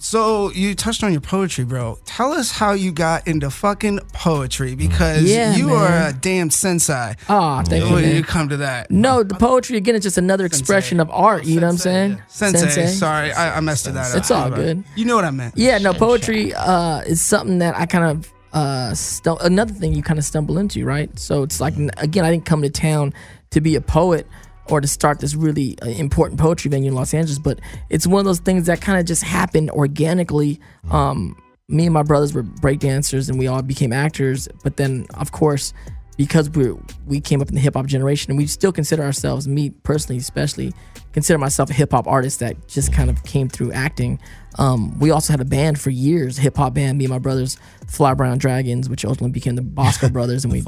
So you touched on your poetry, bro. Tell us how you got into fucking poetry, because you are a damn sensei. Oh, thank you, when you come to that. No, the poetry, again, is just another expression of art. You know what I'm saying? Yeah. Sensei. Sorry, I messed it that up. It's all good. You know what I meant. Yeah, no, poetry is something that I kind of, another thing you kind of stumble into, right? So it's like, again, I didn't come to town to be a poet or to start this really important poetry venue in Los Angeles, but it's one of those things that kind of just happened organically. Me and my brothers were breakdancers and we all became actors, but then, of course, because we came up in the hip-hop generation, and we still consider ourselves, me personally especially, consider myself a hip-hop artist that just kind of came through acting. We also had a band for years, a hip-hop band, me and my brothers, Fly Brown Dragons, which ultimately became the Basco Brothers, and the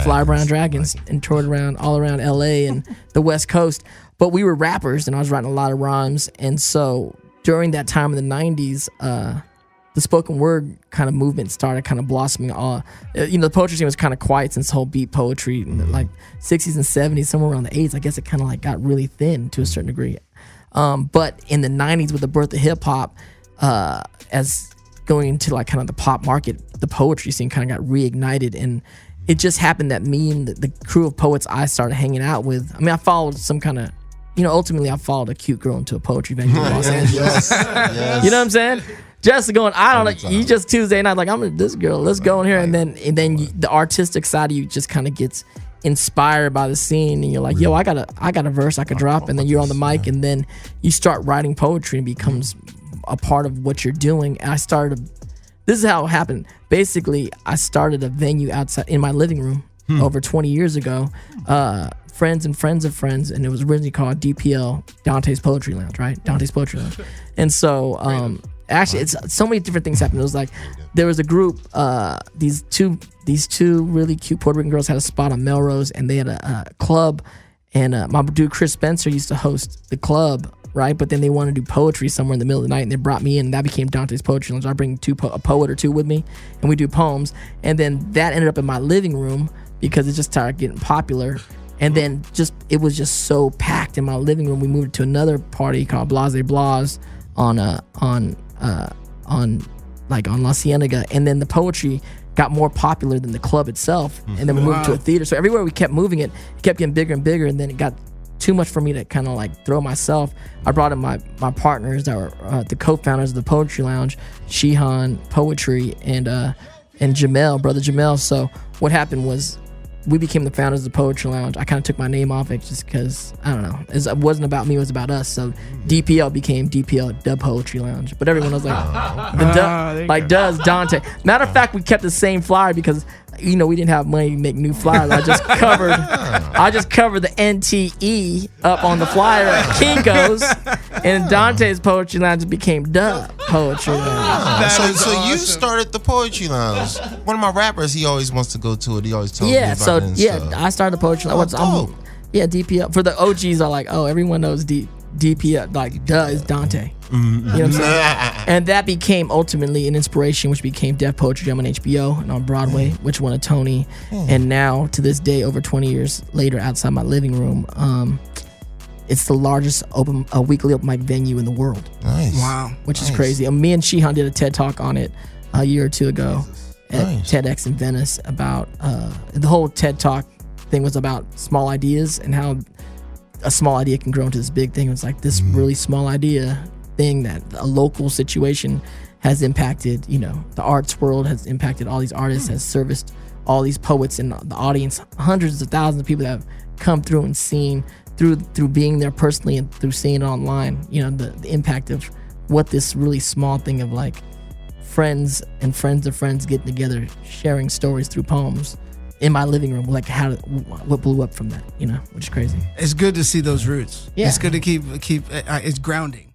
Fly Brown Dragons, and toured all around LA and the West Coast. But we were rappers, and I was writing a lot of rhymes, and so during that time in the 90s, the spoken word kind of movement started kind of blossoming. The poetry scene was kind of quiet since whole beat poetry, like 60s and 70s, somewhere around the 80s. I guess it kind of like got really thin to a certain degree. But in the 90s, with the birth of hip hop, as going into like kind of the pop market, the poetry scene kind of got reignited, and it just happened that me and the crew of poets I started hanging out with. I mean, I followed some kind of, ultimately I followed a cute girl into a poetry venue in Los Angeles. Yes. You know what I'm saying? Just going, I don't know. You just Tuesday night, like, I'm this girl. Let's go in here, and then the artistic side of you just kind of gets inspired by the scene, and you're like, yo, I got a verse I could drop, and then you're on the mic, and then you start writing poetry, and becomes a part of what you're doing. And this is how it happened. Basically, I started a venue outside in my living room over 20 years ago. Friends and friends of friends, and it was originally called DPL, Dante's Poetry Lounge, right? Dante's Poetry Lounge. And so actually, it's so many different things happened. It was like there was a group, these two really cute Puerto Rican girls had a spot on Melrose, and they had a club, and my dude Chris Spencer used to host the club, right? But then they wanted to do poetry somewhere in the middle of the night, and they brought me in, and that became Dante's Poetry Lounge. I bring a poet or two with me, and we do poems, and then that ended up in my living room because it just started getting popular. And then it was just so packed in my living room. We moved to another party called Blase Blas on La Cienega, and then the poetry got more popular than the club itself, and then we moved to a theater. So everywhere we kept moving it kept getting bigger and bigger, and then it got too much for me to kind of like throw myself. I brought in my partners that were the co-founders of the Poetry Lounge, Shihan Poetry and Jamel, brother Jamel. So what happened was, we became the founders of the Poetry Lounge. I kind of took my name off it just because, I don't know, it wasn't about me, it was about us. So DPL became DPL, Dub Poetry Lounge. But everyone was like, does Dante. Matter of fact, we kept the same flyer because, we didn't have money to make new flyers. I just covered the NTE up on the flyer at Kinko's, and Dante's Poetry Lounge became Dub Poetry Lounge. So you started the Poetry Lounge. One of my rappers, he always wants to go to it. He always tells me about it. I started the Poetry Lounge. DPL. For the OGs are like, everyone knows DPL, like, duh, is Dante. You know what I'm saying? And that became ultimately an inspiration, which became Def Poetry Jam on HBO and on Broadway, which won a Tony. And now, to this day, over 20 years later, outside my living room, it's the largest weekly open mic venue in the world. Nice. Wow. Which is crazy. Me and Shihan did a TED Talk on it a year or two ago at TEDx in Venice about, the whole TED Talk thing was about small ideas and how a small idea can grow into this big thing. It's like this really small idea thing that a local situation has impacted, the arts world has impacted all these artists, has serviced all these poets and the audience, hundreds of thousands of people that have come through and seen through being there personally and through seeing it online, the impact of what this really small thing of like friends and friends of friends getting together, sharing stories through poems in my living room, like what blew up from that, which is crazy. It's good to see those roots. Yeah. It's good to keep it's grounding.